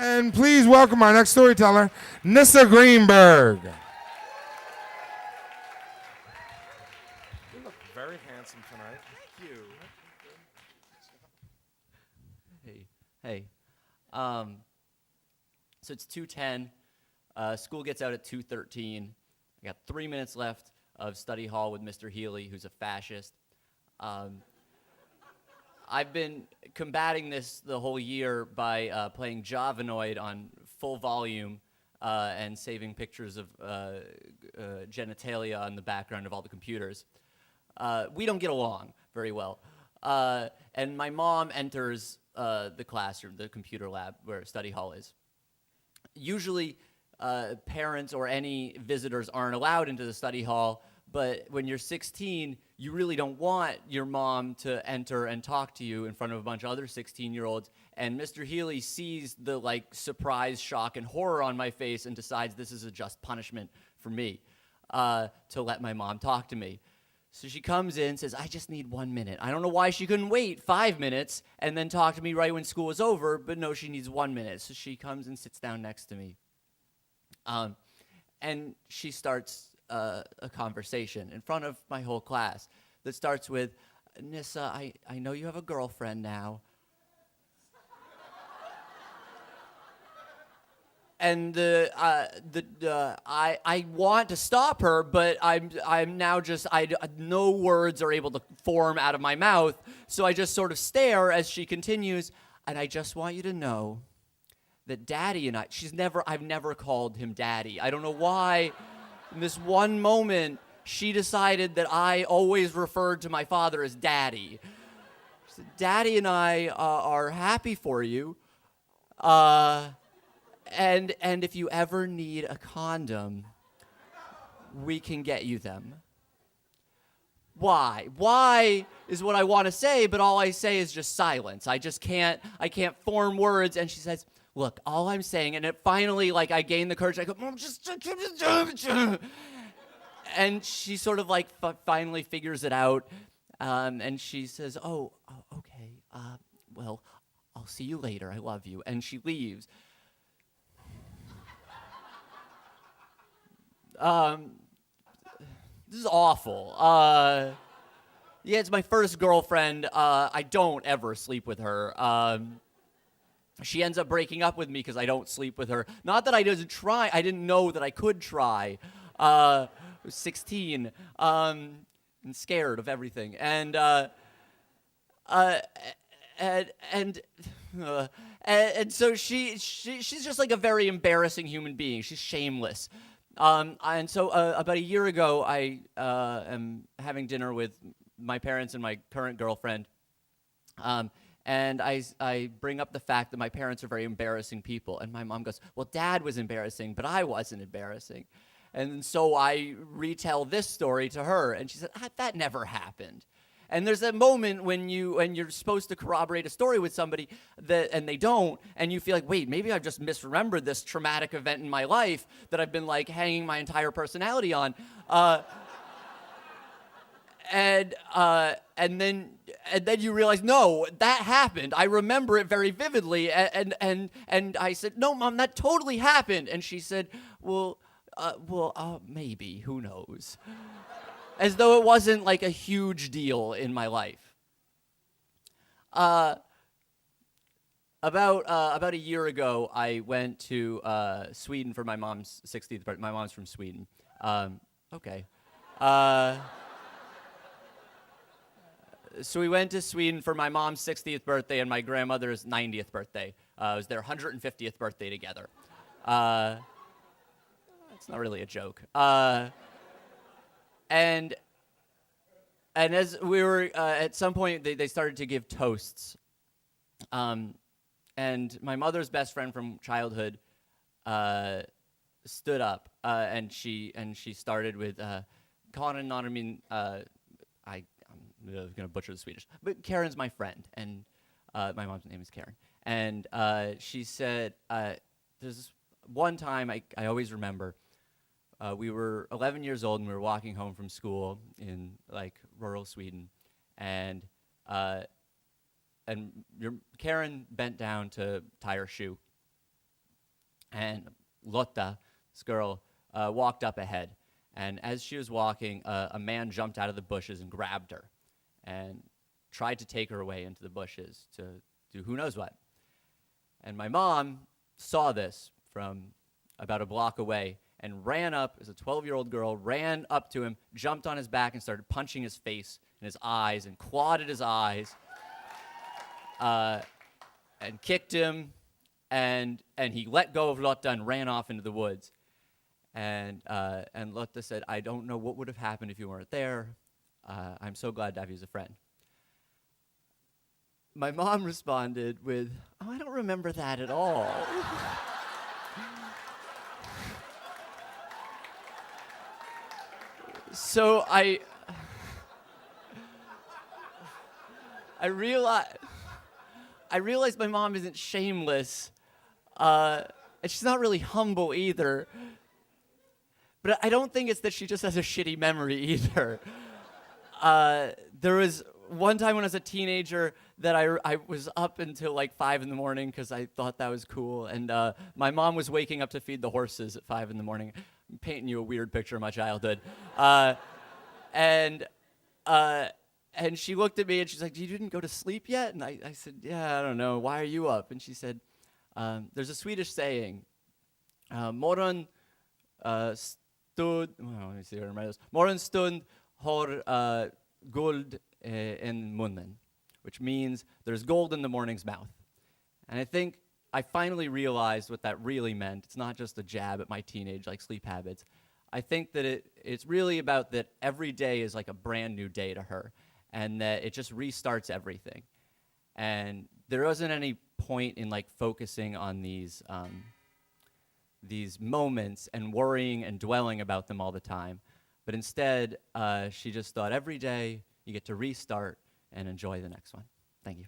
And please welcome our next storyteller, Nisse Greenberg. You look very handsome tonight. Thank you. Hey. So it's 2:10. School gets out at 2:13. I got 3 minutes left of study hall with Mr. Healy, who's a fascist. I've been combating this the whole year by playing Javanoid on full volume and saving pictures of genitalia on the background of all the computers. We don't get along very well. And my mom enters the classroom, the computer lab where study hall is. Usually, parents or any visitors aren't allowed into the study hall, but when you're 16, you really don't want your mom to enter and talk to you in front of a bunch of other 16-year-olds. And Mr. Healy sees the surprise, shock, and horror on my face and decides this is a just punishment for me to let my mom talk to me. So she comes in, says, I just need 1 minute. I don't know why she couldn't wait 5 minutes and then talk to me right when school was over, but no, she needs 1 minute. So she comes and sits down next to me. And she starts a conversation in front of my whole class that starts with, Nissa, I know you have a girlfriend now. And I want to stop her, but I'm now just no words are able to form out of my mouth, so I just sort of stare as she continues. And I just want you to know that Daddy and I've never called him Daddy. I don't know why. In this one moment, she decided that I always referred to my father as Daddy. She said, Daddy and I are happy for you. And if you ever need a condom, we can get you them. Why? Why is what I want to say, but all I say is just silence. I can't form words. And she says, look, all I'm saying, and it finally, I gain the courage. I go, Mom, and she sort of finally figures it out. And she says, oh okay. Well, I'll see you later. I love you. And she leaves. This is awful. Yeah, it's my first girlfriend. I don't ever sleep with her. She ends up breaking up with me because I don't sleep with her. Not that I didn't know that I could try. I was 16 and scared of everything. And so she's just a very embarrassing human being. She's shameless. And so about a year ago, I am having dinner with my parents and my current girlfriend. And I bring up the fact that my parents are very embarrassing people. And my mom goes, well, Dad was embarrassing, but I wasn't embarrassing. And so I retell this story to her. And she said, that never happened. And there's that moment when you're supposed to corroborate a story with somebody and they don't, and you feel like, wait, maybe I've just misremembered this traumatic event in my life that I've been hanging my entire personality on. And then you realize, no, that happened. I remember it very vividly. And I said, no, Mom, that totally happened. And she said, well, maybe, who knows? As though it wasn't a huge deal in my life. About a year ago, I went to Sweden for my mom's 60th birthday. My mom's from Sweden. Okay. So we went to Sweden for my mom's 60th birthday and my grandmother's 90th birthday. It was their 150th birthday together. It's not really a joke. And as we were, at some point, they started to give toasts. And my mother's best friend from childhood stood up, and she started with Karin Nanamin. I'm going to butcher the Swedish, but Karen's my friend, and my mom's name is Karen. And she said, there's this one time I always remember. We were 11 years old, and we were walking home from school in rural Sweden, and Karen bent down to tie her shoe, And Lotta, this girl, walked up ahead. And as she was walking, a man jumped out of the bushes and grabbed her and tried to take her away into the bushes to do who knows what. And my mom saw this from about a block away and ran up, as a 12-year-old girl, ran up to him, jumped on his back, and started punching his face and his eyes and clawed at his eyes and kicked him. And he let go of Lotta and ran off into the woods. And Lotta said, "I don't know what would have happened if you weren't there. I'm so glad to have you as a friend." My mom responded with, "Oh, I don't remember that at all." So I realized my mom isn't shameless, and she's not really humble either. But I don't think it's that she just has a shitty memory either. There was one time when I was a teenager that I was up until like 5 in the morning because I thought that was cool. And my mom was waking up to feed the horses at 5 in the morning. I'm painting you a weird picture of my childhood. And she looked at me and she's like, "You didn't go to sleep yet?" And I said, "Yeah, I don't know. Why are you up?" And she said, "There's a Swedish saying, morgon stund," let me see how to remember this. "Morgonstund har guld in munnen," which means there's gold in the morning's mouth. And I think I finally realized what that really meant. It's not just a jab at my teenage like sleep habits. I think that it's really about that every day is like a brand new day to her, and that it just restarts everything. And there wasn't any point in like focusing on these moments and worrying and dwelling about them all the time. But instead, she just thought every day you get to restart and enjoy the next one. Thank you.